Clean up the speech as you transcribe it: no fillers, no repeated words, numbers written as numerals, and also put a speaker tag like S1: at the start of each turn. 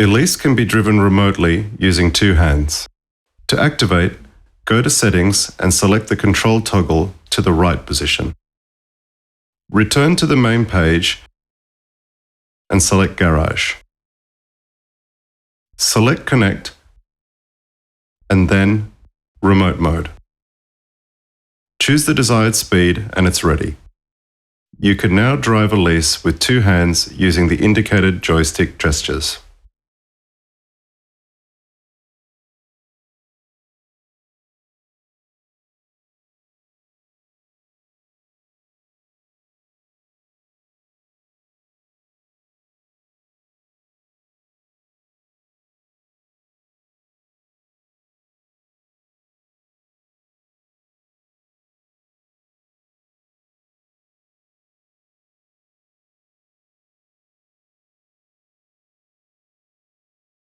S1: Elise can be driven remotely using two hands. To activate, go to Settings and select the control toggle to the right position. Return to the main page and select Garage. Select Connect and then Remote Mode. Choose the desired speed and it's ready. You can now drive Elise with two hands using the indicated joystick gestures.